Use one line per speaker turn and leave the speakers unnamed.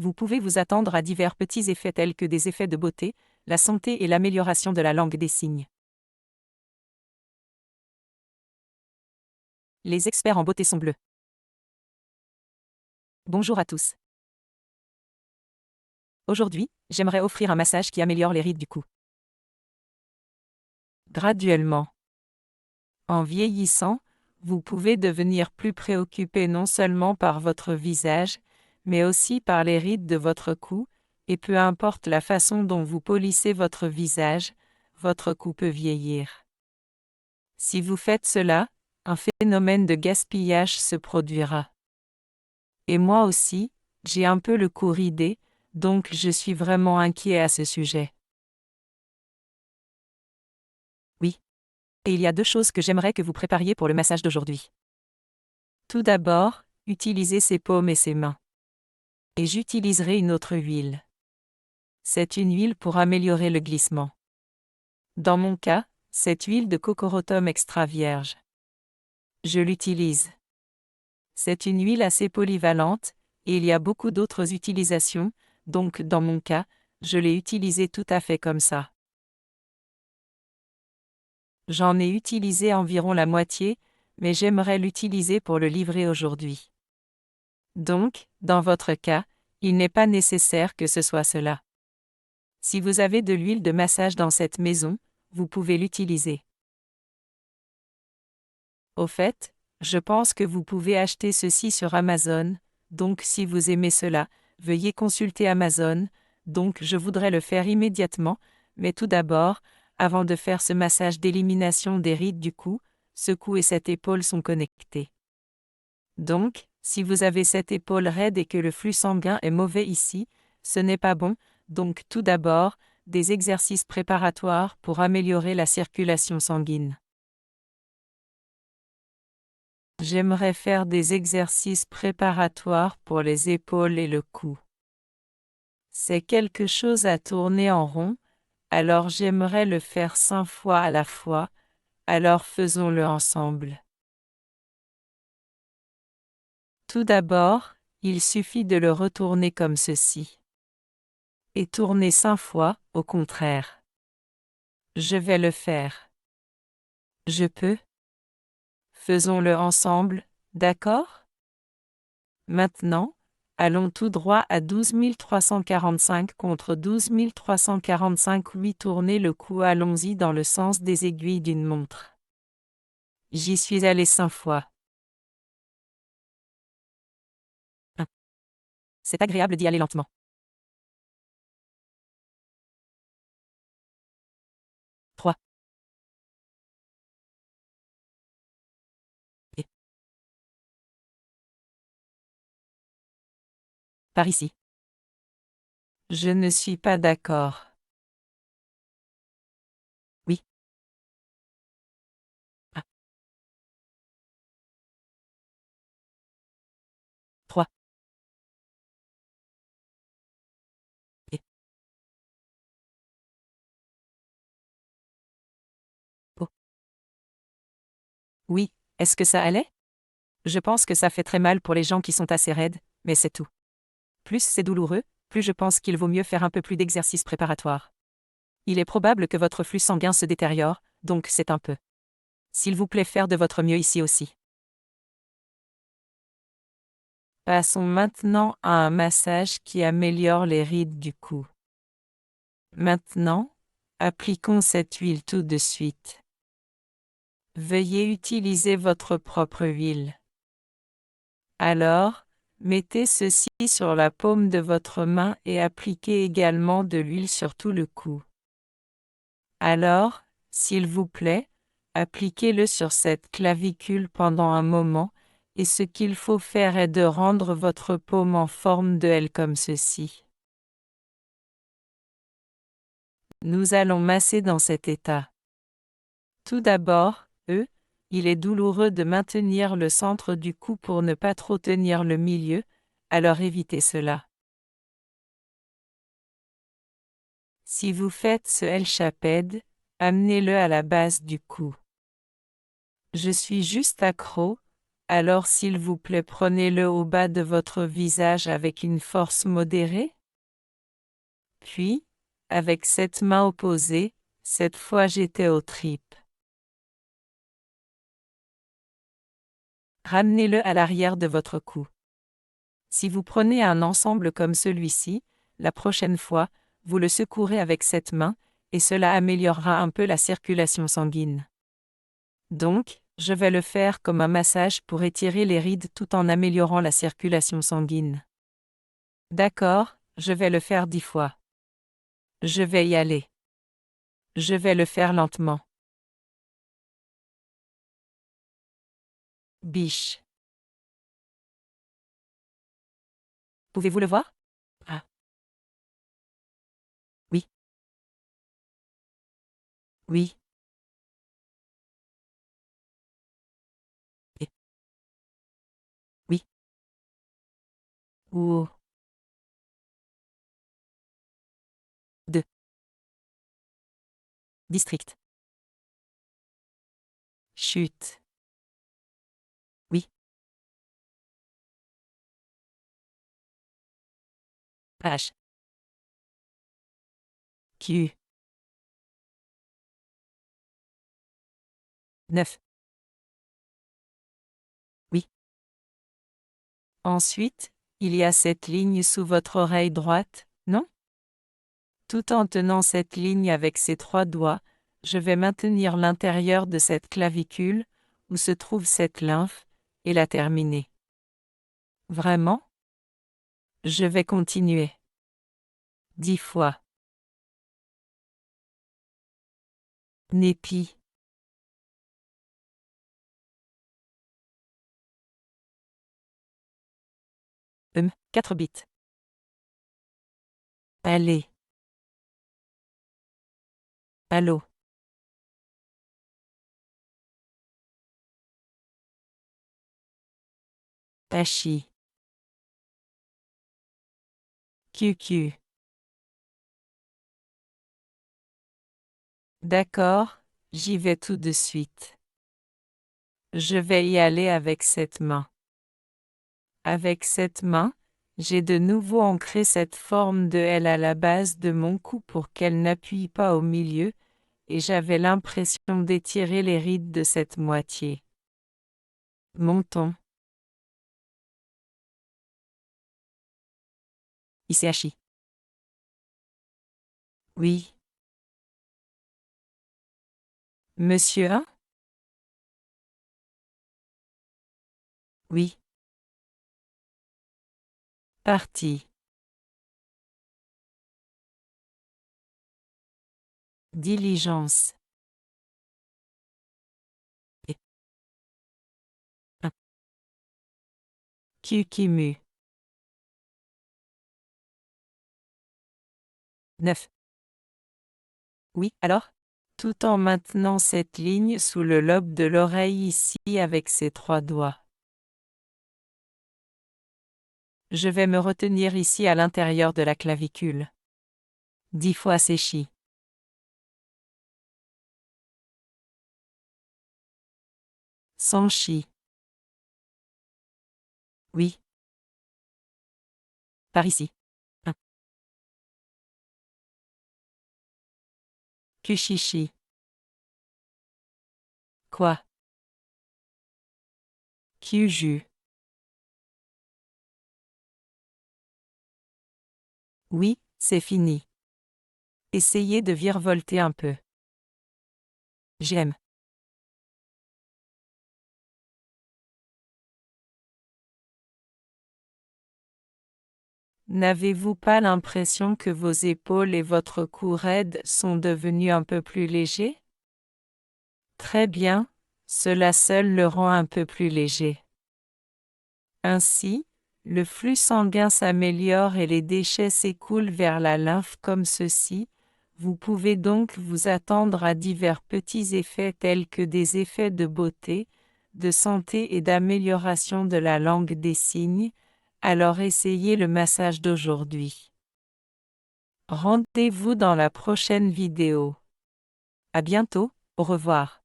vous pouvez vous attendre à divers petits effets tels que des effets de beauté, la santé et l'amélioration de la langue des signes. Les experts en beauté sont bleus. Bonjour à tous. Aujourd'hui, j'aimerais offrir un massage qui améliore les rides du cou. Graduellement. En vieillissant, vous pouvez devenir plus préoccupé non seulement par votre visage, mais aussi par les rides de votre cou, et peu importe la façon dont vous polissez votre visage, votre cou peut vieillir. Si vous faites cela, un phénomène de gaspillage se produira. Et moi aussi, j'ai un peu le cou ridé, donc je suis vraiment inquiet à ce sujet. Oui. Et il y a 2 choses que j'aimerais que vous prépariez pour le massage d'aujourd'hui. Tout d'abord, utilisez ses paumes et ses mains. Et j'utiliserai une autre huile. C'est une huile pour améliorer le glissement. Dans mon cas, c'est huile de cocorotum extra vierge. Je l'utilise. C'est une huile assez polyvalente, et il y a beaucoup d'autres utilisations, donc dans mon cas, je l'ai utilisée tout à fait comme ça. J'en ai utilisé environ la moitié, mais j'aimerais l'utiliser pour le livrer aujourd'hui. Donc, dans votre cas, il n'est pas nécessaire que ce soit cela. Si vous avez de l'huile de massage dans cette maison, vous pouvez l'utiliser. Au fait, je pense que vous pouvez acheter ceci sur Amazon, donc si vous aimez cela, veuillez consulter Amazon, donc je voudrais le faire immédiatement, mais tout d'abord, avant de faire ce massage d'élimination des rides du cou, ce cou et cette épaule sont connectés. Donc, si vous avez cette épaule raide et que le flux sanguin est mauvais ici, ce n'est pas bon, donc tout d'abord, des exercices préparatoires pour améliorer la circulation sanguine. J'aimerais faire des exercices préparatoires pour les épaules et le cou. C'est quelque chose à tourner en rond, alors j'aimerais le faire 5 fois à la fois, alors faisons-le ensemble. Tout d'abord, il suffit de le retourner comme ceci. Et tourner 5 fois, au contraire. Je vais le faire. Je peux? Faisons-le ensemble, d'accord? Maintenant, allons tout droit à 12 345 contre 12 345. Oui, tournez le cou, allons-y dans le sens des aiguilles d'une montre. J'y suis allé 5 fois. 1. C'est agréable d'y aller lentement. 3. Et par ici. Je ne suis pas d'accord. Oui. 1. 3. Et oh. Oui, est-ce que ça allait? Je pense que ça fait très mal pour les gens qui sont assez raides, mais c'est tout. Plus c'est douloureux, plus je pense qu'il vaut mieux faire un peu plus d'exercices préparatoires. Il est probable que votre flux sanguin se détériore, donc c'est un peu. S'il vous plaît, faire de votre mieux ici aussi. Passons maintenant à un massage qui améliore les rides du cou. Maintenant, appliquons cette huile tout de suite. Veuillez utiliser votre propre huile. Alors, mettez ceci sur la paume de votre main et appliquez également de l'huile sur tout le cou. Alors, s'il vous plaît, appliquez-le sur cette clavicule pendant un moment, et ce qu'il faut faire est de rendre votre paume en forme de L comme ceci. Nous allons masser dans cet état. Tout d'abord, il est douloureux de maintenir le centre du cou pour ne pas trop tenir le milieu, alors évitez cela. Si vous faites ce L-shaped, amenez-le à la base du cou. Je suis juste accro, Alors s'il vous plaît prenez-le au bas de votre visage avec une force modérée. Puis, avec cette main opposée, cette fois j'étais aux tripes. Ramenez-le à l'arrière de votre cou. Si vous prenez un ensemble comme celui-ci, la prochaine fois, vous le secourez avec cette main, et cela améliorera un peu la circulation sanguine. Donc, je vais le faire comme un massage pour étirer les rides tout en améliorant la circulation sanguine. D'accord, je vais le faire 10 fois. Je vais y aller. Je vais le faire lentement. Biche. Pouvez-vous le voir? Ah. Oui. Oui. Et. Oui. Ou. De. District. Chute. Oui. H. Q. 9. Oui. Ensuite, il y a cette ligne sous votre oreille droite, non? Tout en tenant cette ligne avec ses 3 doigts, je vais maintenir l'intérieur de cette clavicule, où se trouve cette lymphe, et la terminer. Vraiment? Je vais continuer. 10 fois. Népi. 4 bits. Allez. Allô. Pachi. QQ. D'accord, j'y vais tout de suite. Je vais y aller avec cette main. Avec cette main, j'ai de nouveau ancré cette forme de L à la base de mon cou pour qu'elle n'appuie pas au milieu, et j'avais l'impression d'étirer les rides de cette moitié. Montons. ICHI. Oui. Monsieur 1? Oui. Parti. Diligence. Et. 1. Kukimu. 9. Oui, alors? Tout en maintenant cette ligne sous le lobe de l'oreille ici avec ses 3 doigts. Je vais me retenir ici à l'intérieur de la clavicule. 10 fois séchi. Sanchi. Oui. Par ici. 1. Kushishi. Quoi? Kyuju. Oui, c'est fini. Essayez de virevolter un peu. J'aime. N'avez-vous pas l'impression que vos épaules et votre cou raide sont devenus un peu plus légers? Très bien, cela seul le rend un peu plus léger. Ainsi, le flux sanguin s'améliore et les déchets s'écoulent vers la lymphe comme ceci. Vous pouvez donc vous attendre à divers petits effets tels que des effets de beauté, de santé et d'amélioration de la langue des signes. Alors essayez le massage d'aujourd'hui. Rendez-vous dans la prochaine vidéo. À bientôt, au revoir.